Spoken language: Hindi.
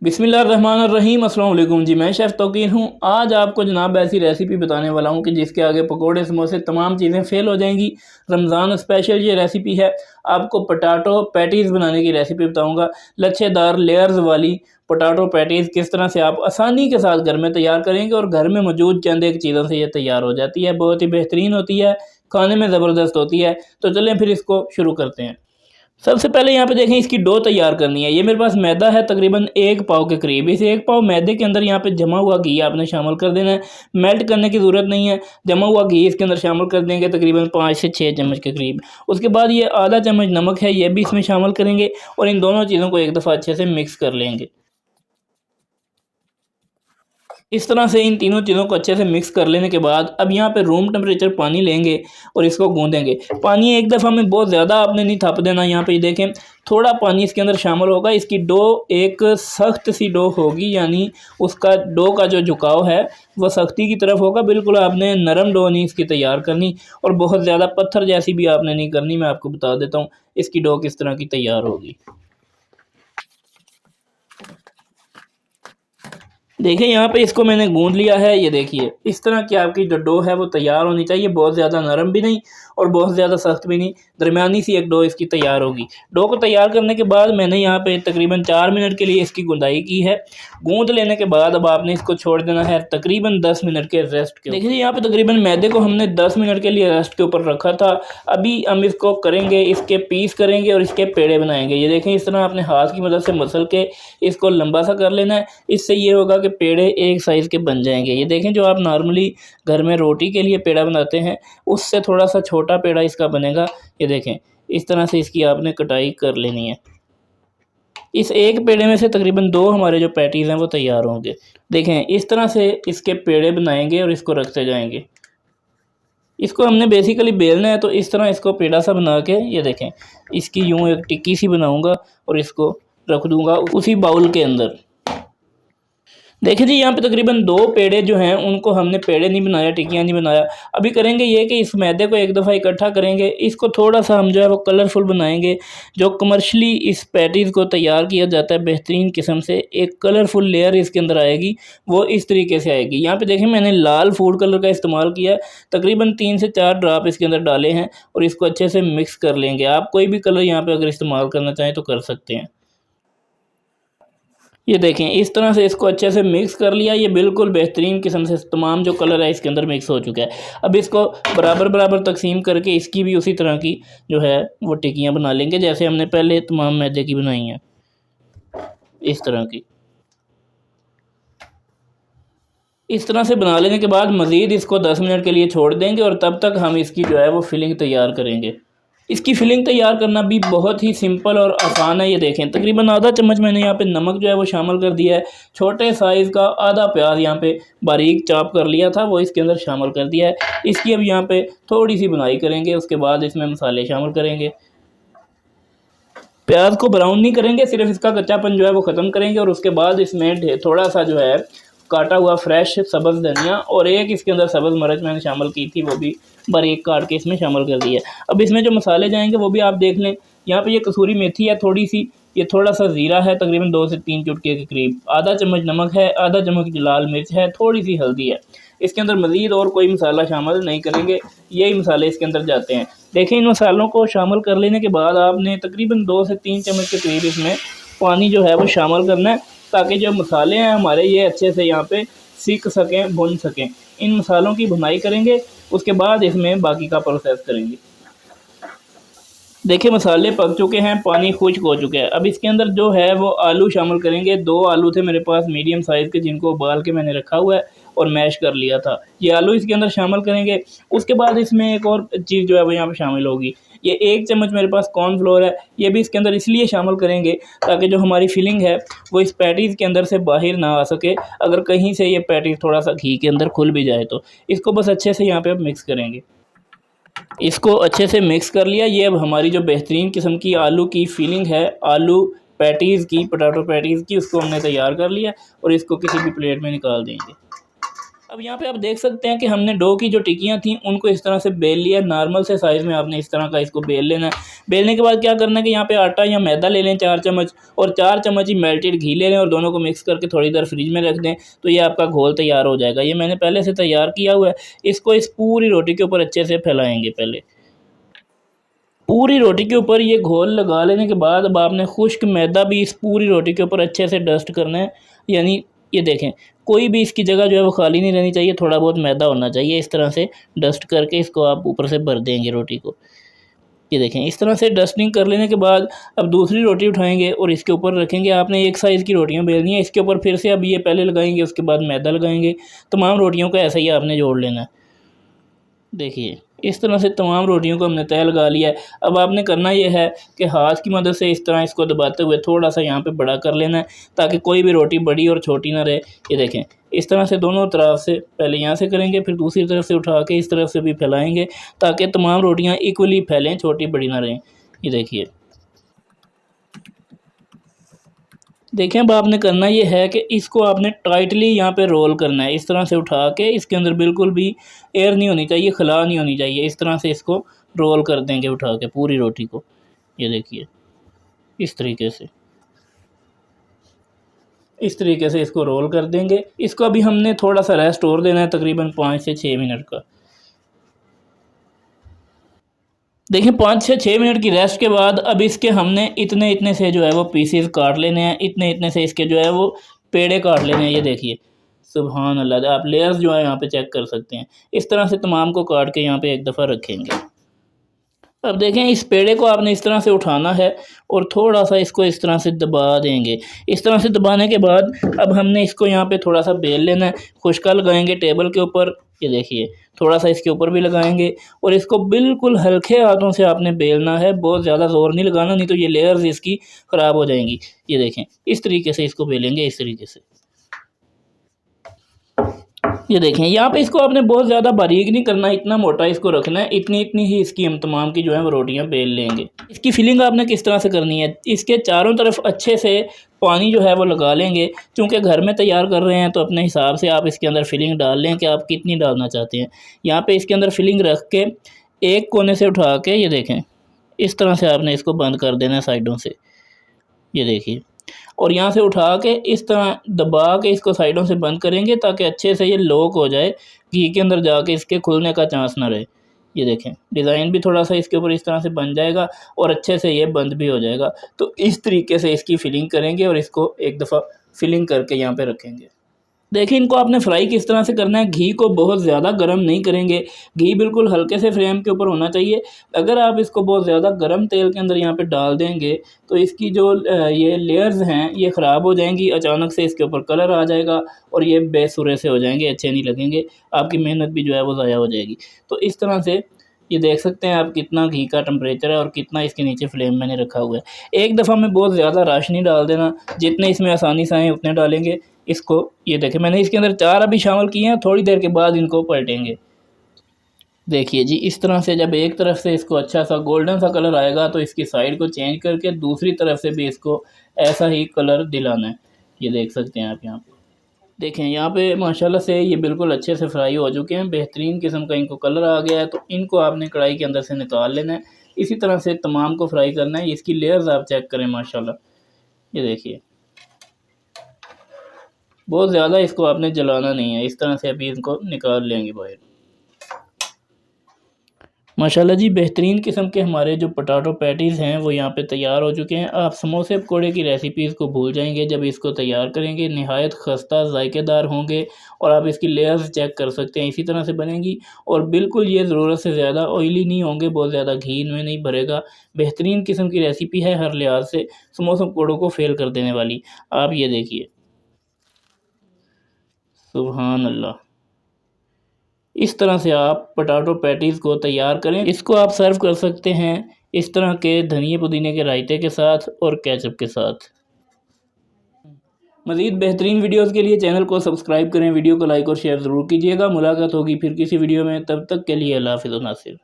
बिस्मिल्लाहिर्रहमानिर्रहीम। अस्सलाम वालेकुम जी, मैं शेफ़ तौकीर हूँ। आज आपको जनाब ऐसी रेसिपी बताने वाला हूँ कि जिसके आगे पकोड़े समोसे तमाम चीज़ें फ़ेल हो जाएंगी। रमज़ान स्पेशल ये रेसिपी है। आपको पोटैटो पैटीज़ बनाने की रेसिपी बताऊँगा। लच्छेदार लेयर्स वाली पोटैटो पैटीज़ किस तरह से आप आसानी के साथ घर में तैयार करेंगे और घर में मौजूद चंद एक चीज़ों से ये तैयार हो जाती है। बहुत ही बेहतरीन होती है, खाने में ज़बरदस्त होती है। तो चलें फिर इसको शुरू करते हैं। सबसे पहले यहाँ पे देखें इसकी डो तैयार करनी है। ये मेरे पास मैदा है तकरीबन 1 पाव के करीब। इस 1 पाव मैदे के अंदर यहाँ पे जमा हुआ घी आपने शामिल कर देना है। मेल्ट करने की ज़रूरत नहीं है। जमा हुआ घी इसके अंदर शामिल कर देंगे तकरीबन 5 से 6 चम्मच के करीब। उसके बाद ये आधा चम्मच नमक है, ये भी इसमें शामिल करेंगे और इन दोनों चीज़ों को एक दफ़ा अच्छे से मिक्स कर लेंगे। इस तरह से इन तीनों चीज़ों को अच्छे से मिक्स कर लेने के बाद अब यहाँ पे रूम टेम्परेचर पानी लेंगे और इसको गूँधेंगे। पानी एक दफ़ा में बहुत ज़्यादा आपने नहीं थप देना। यहाँ पे देखें थोड़ा पानी इसके अंदर शामिल होगा। इसकी डो एक सख्त सी डो होगी, यानी उसका डो का जो झुकाव है वह सख्ती की तरफ होगा। बिल्कुल आपने नरम डो नहीं इसकी तैयार करनी और बहुत ज़्यादा पत्थर जैसी भी आपने नहीं करनी। मैं आपको बता देता हूँ इसकी डो किस तरह की तैयार होगी। देखिए यहाँ पे इसको मैंने गूंद लिया है। ये देखिए इस तरह की आपकी जो डो है वो तैयार होनी चाहिए। बहुत ज़्यादा नरम भी नहीं और बहुत ज़्यादा सख्त भी नहीं, दरमियानी सी एक डो इसकी तैयार होगी। डो को तैयार करने के बाद मैंने यहाँ पे तकरीबन 4 मिनट के लिए इसकी गुंदाई की है। गूंद लेने के बाद अब आपने इसको छोड़ देना है तकरीबन 10 मिनट के रेस्ट के। देखिए यहाँ पे तकरीबन मैदे को हमने 10 मिनट के लिए रेस्ट के ऊपर रखा था। अभी हम इसको करेंगे, इसके पीस करेंगे और इसके पेड़े बनाएंगे। ये देखें इस तरह आपने हाथ की मदद से मसल के इसको लंबा सा कर लेना है। इससे ये होगा कि पेड़े एक साइज़ के बन जाएंगे। ये देखें जो आप नॉर्मली घर में रोटी के लिए पेड़ा बनाते हैं उससे थोड़ा सा छोटा पेड़ा इसका बनेगा। ये देखें इस तरह से इसकी आपने कटाई कर लेनी है। इस एक पेड़े में से तकरीबन 2 हमारे जो पैटीज़ हैं वो तैयार होंगे। देखें इस तरह से इसके पेड़े बनाएंगे और इसको रखते जाएंगे। इसको हमने बेसिकली बेलना है, तो इस तरह इसको पेड़ा सा बना के ये देखें इसकी यूँ एक टिक्की सी बनाऊंगा और इसको रख दूंगा उसी बाउल के अंदर। देखिए जी यहाँ पे तकरीबन 2 पेड़े जो हैं उनको हमने पेड़े नहीं बनाया, टिक्कियाँ नहीं बनाया। अभी करेंगे ये कि इस मैदे को एक दफ़ा इकट्ठा करेंगे। इसको थोड़ा सा हम जो है वो कलरफुल बनाएंगे। जो कमर्शली इस पैटीज़ को तैयार किया जाता है बेहतरीन किस्म से, एक कलरफुल लेयर इसके अंदर आएगी, वो इस तरीके से आएगी। यहाँ पे देखें मैंने लाल फूड कलर का इस्तेमाल किया है। तकरीबन 3 से 4 ड्रॉप इसके अंदर डाले हैं और इसको अच्छे से मिक्स कर लेंगे। आप कोई भी कलर यहाँ पर अगर इस्तेमाल करना चाहें तो कर सकते हैं। ये देखें इस तरह से इसको अच्छे से मिक्स कर लिया। ये बिल्कुल बेहतरीन किस्म से तमाम जो कलर है इसके अंदर मिक्स हो चुका है। अब इसको बराबर बराबर तकसीम करके इसकी भी उसी तरह की जो है वो टिक्कियाँ बना लेंगे जैसे हमने पहले तमाम मैदे की बनाई हैं, इस तरह की। इस तरह से बना लेने के बाद मज़ीद इसको 10 मिनट के लिए छोड़ देंगे और तब तक हम इसकी जो है वो फिलिंग तैयार करेंगे। इसकी फिलिंग तैयार करना भी बहुत ही सिंपल और आसान है। ये देखें तकरीबन आधा चम्मच मैंने यहाँ पे नमक जो है वो शामिल कर दिया है। छोटे साइज़ का आधा प्याज यहाँ पे बारीक चॉप कर लिया था वो इसके अंदर शामिल कर दिया है। इसकी अब यहाँ पे थोड़ी सी बुनाई करेंगे, उसके बाद इसमें मसाले शामिल करेंगे। प्याज को ब्राउन नहीं करेंगे, सिर्फ इसका कच्चापन जो है वो ख़त्म करेंगे और उसके बाद इसमें थोड़ा सा जो है काटा हुआ फ्रेश सब्ज़ धनिया और एक इसके अंदर सब्ज़ मिर्च मैंने शामिल की थी, वो भी बारीक काट के इसमें शामिल कर दिया। अब इसमें जो मसाले जाएंगे वो भी आप देख लें। यहाँ पे ये कसूरी मेथी है थोड़ी सी, ये थोड़ा सा ज़ीरा है तकरीबन 2 से 3 चुटके के करीब, आधा चम्मच नमक है, आधा चम्मच लाल मिर्च है, थोड़ी सी हल्दी है। इसके अंदर मज़ीद और कोई मसाला शामिल नहीं करेंगे, यही मसाले इसके अंदर जाते हैं। देखें इन मसालों को शामिल कर लेने के बाद आपने तकरीबन 2 से 3 चम्मच के करीब इसमें पानी जो है वो शामिल करना है, ताकि जो मसाले हैं हमारे ये अच्छे से यहाँ पे सीख सकें, भुन सकें। इन मसालों की भुनाई करेंगे, उसके बाद इसमें बाकी का प्रोसेस करेंगे। देखिए मसाले पक चुके हैं, पानी खुश्क हो चुका है। अब इसके अंदर जो है वो आलू शामिल करेंगे। 2 आलू थे मेरे पास मीडियम साइज़ के, जिनको उबाल के मैंने रखा हुआ है और मैश कर लिया था। ये आलू इसके अंदर शामिल करेंगे। उसके बाद इसमें एक और चीज़ जो है वो यहाँ पे शामिल होगी। ये 1 चम्मच मेरे पास कॉर्नफ्लोर है, ये भी इसके अंदर इसलिए शामिल करेंगे ताकि जो हमारी फिलिंग है वो इस पैटीज़ के अंदर से बाहर ना आ सके। अगर कहीं से ये पैटीज़ थोड़ा सा घी के अंदर खुल भी जाए तो इसको बस अच्छे से यहाँ पे अब मिक्स करेंगे। इसको अच्छे से मिक्स कर लिया। ये अब हमारी जो बेहतरीन किस्म की आलू की फिलिंग है, आलू पैटीज़ की, पोटैटो पैटीज़ की, उसको हमने तैयार कर लिया और इसको किसी भी प्लेट में निकाल देंगे। अब यहाँ पे आप देख सकते हैं कि हमने डो की जो टिक्कियाँ थी उनको इस तरह से बेल लिया। नॉर्मल से साइज़ में आपने इस तरह का इसको बेल लेना है। बेलने के बाद क्या करना है कि यहाँ पे आटा या मैदा ले लें 4 चम्मच, और 4 चम्मच ही मेल्टेड घी ले लें और दोनों को मिक्स करके थोड़ी देर फ्रिज में रख दें, तो ये आपका घोल तैयार हो जाएगा। ये मैंने पहले से तैयार किया हुआ है। इसको इस पूरी रोटी के ऊपर अच्छे से फैलाएँगे। पहले पूरी रोटी के ऊपर ये घोल लगा लेने के बाद अब आपने खुश्क मैदा भी इस पूरी रोटी के ऊपर अच्छे से डस्ट करना है। यानी ये देखें, कोई भी इसकी जगह जो है वो खाली नहीं रहनी चाहिए, थोड़ा बहुत मैदा होना चाहिए। इस तरह से डस्ट करके इसको आप ऊपर से भर देंगे रोटी को। ये देखें, इस तरह से डस्टिंग कर लेने के बाद अब दूसरी रोटी उठाएंगे और इसके ऊपर रखेंगे। आपने एक साइज़ की रोटियां बेलनी है। इसके ऊपर फिर से अब ये पहले लगाएंगे, उसके बाद मैदा लगाएंगे। तमाम रोटियों को ऐसा ही आपने जोड़ लेना है। देखिए, इस तरह से तमाम रोटियों को हमने तय लगा लिया है। अब आपने करना ये है कि हाथ की मदद से इस तरह इसको दबाते हुए थोड़ा सा यहाँ पे बड़ा कर लेना है, ताकि कोई भी रोटी बड़ी और छोटी ना रहे। ये देखें, इस तरह से दोनों तरफ से पहले यहाँ से करेंगे, फिर दूसरी तरफ से उठा के इस तरफ से भी फैलाएंगे, ताकि तमाम रोटियाँ इक्वली फैलें, छोटी बड़ी ना रहें। ये देखिए, देखें, अब आपने करना ये है कि इसको आपने टाइटली यहाँ पे रोल करना है। इस तरह से उठा के इसके अंदर बिल्कुल भी एयर नहीं होनी चाहिए, खला नहीं होनी चाहिए। इस तरह से इसको रोल कर देंगे उठा के पूरी रोटी को। ये देखिए, इस तरीके से इसको रोल कर देंगे। इसको अभी हमने थोड़ा सा रेस्ट और देना है, तकरीबन 5 से 6 मिनट का। देखिए, 5 से 6 मिनट की रेस्ट के बाद अब इसके हमने इतने इतने से जो है वो पीसेस काट लेने हैं। इतने इतने से इसके जो है वो पेड़े काट लेने हैं। ये देखिए, सुभान अल्लाह, आप लेयर्स जो है यहाँ पे चेक कर सकते हैं। इस तरह से तमाम को काट के यहाँ पे एक दफ़ा रखेंगे। अब देखें, इस पेड़े को आपने इस तरह से उठाना है और थोड़ा सा इसको इस तरह से दबा देंगे। इस तरह से दबाने के बाद अब हमने इसको यहाँ पे थोड़ा सा बेल लेना है। खुश्का लगाएंगे टेबल के ऊपर। ये देखिए, थोड़ा सा इसके ऊपर भी लगाएंगे और इसको बिल्कुल हल्के हाथों से आपने बेलना है, बहुत ज़्यादा ज़ोर नहीं लगाना, नहीं तो ये लेयर्स इसकी ख़राब हो जाएंगी। ये देखें, इस तरीके से इसको बेलेंगे, इस तरीके से। ये देखें, यहाँ पे इसको आपने बहुत ज़्यादा बारीक नहीं करना, इतना मोटा इसको रखना है। इतनी इतनी ही इसकी हम तमाम की जो है वो रोटियाँ बेल लेंगे। इसकी फिलिंग आपने किस तरह से करनी है, इसके चारों तरफ अच्छे से पानी जो है वो लगा लेंगे। क्योंकि घर में तैयार कर रहे हैं तो अपने हिसाब से आप इसके अंदर फिलिंग डाल लें कि आप कितनी डालना चाहते हैं। यहाँ पे इसके अंदर फिलिंग रख के एक कोने से उठा के, ये देखें, इस तरह से आपने इसको बंद कर देना है साइडों से। ये देखिए, और यहाँ से उठा के इस तरह दबा के इसको साइडों से बंद करेंगे, ताकि अच्छे से ये लॉक हो जाए, घी के अंदर जाके इसके खुलने का चांस ना रहे। ये देखें, डिज़ाइन भी थोड़ा सा इसके ऊपर इस तरह से बन जाएगा और अच्छे से ये बंद भी हो जाएगा। तो इस तरीके से इसकी फिलिंग करेंगे और इसको एक दफ़ा फिलिंग करके यहाँ पे रखेंगे। देखिए, इनको आपने फ्राई किस तरह से करना है। घी को बहुत ज़्यादा गर्म नहीं करेंगे, घी बिल्कुल हल्के से फ्लेम के ऊपर होना चाहिए। अगर आप इसको बहुत ज़्यादा गर्म तेल के अंदर यहाँ पे डाल देंगे तो इसकी जो ये लेयर्स हैं ये ख़राब हो जाएंगी। अचानक से इसके ऊपर कलर आ जाएगा और ये बेसुरे से हो जाएंगे, अच्छे नहीं लगेंगे, आपकी मेहनत भी जो है वो ज़ाया हो जाएगी। तो इस तरह से ये देख सकते हैं आप कितना घी का टेम्परेचर है और कितना इसके नीचे फ्लेम मैंने रखा हुआ है। एक दफ़ा में बहुत ज़्यादा राश नहीं डाल देना, जितने इसमें आसानी से आए उतने डालेंगे इसको। ये देखें, मैंने इसके अंदर 4 अभी शामिल किए हैं, थोड़ी देर के बाद इनको पलटेंगे। देखिए जी, इस तरह से जब एक तरफ से इसको अच्छा सा गोल्डन सा कलर आएगा तो इसकी साइड को चेंज करके दूसरी तरफ से भी इसको ऐसा ही कलर दिलाना है। ये देख सकते हैं आप यहाँ पे। देखें, यहाँ पे माशाल्लाह से ये बिल्कुल अच्छे से फ्राई हो चुके हैं, बेहतरीन किस्म का इनको कलर आ गया है। तो इनको आपने कढ़ाई के अंदर से निकाल लेना है। इसी तरह से तमाम को फ्राई करना है। इसकी लेयर्स आप चेक करें माशाल्लाह। ये देखिए, बहुत ज़्यादा इसको आपने जलाना नहीं है। इस तरह से अभी इनको निकाल लेंगे बाहर। माशाल्लाह जी, बेहतरीन किस्म के हमारे जो पोटैटो पैटीज़ हैं वो यहाँ पे तैयार हो चुके हैं। आप समोसे पकौड़े की रेसिपीज़ को भूल जाएंगे जब इसको तैयार करेंगे। नहायत खस्ता ज़ायकेदार होंगे और आप इसकी लेयर्स चेक कर सकते हैं, इसी तरह से बनेंगी। और बिल्कुल ये ज़रूरत से ज़्यादा ऑयली नहीं होंगे, बहुत ज़्यादा घी इनमें नहीं भरेगा। बेहतरीन किस्म की रेसिपी है, हर लिहाज से समोसा पकौड़ों को फेल कर देने वाली। आप ये देखिए, सुभान अल्लाह। इस तरह से आप पोटैटो पैटीज़ को तैयार करें। इसको आप सर्व कर सकते हैं इस तरह के धनिए पुदीने के रायते के साथ और केचप के साथ। मज़ीद बेहतरीन वीडियोज़ के लिए चैनल को सब्सक्राइब करें, वीडियो को लाइक और शेयर ज़रूर कीजिएगा। मुलाकात होगी फिर किसी वीडियो में, तब तक के लिए अल्लाह हाफ़िज़। नासिर।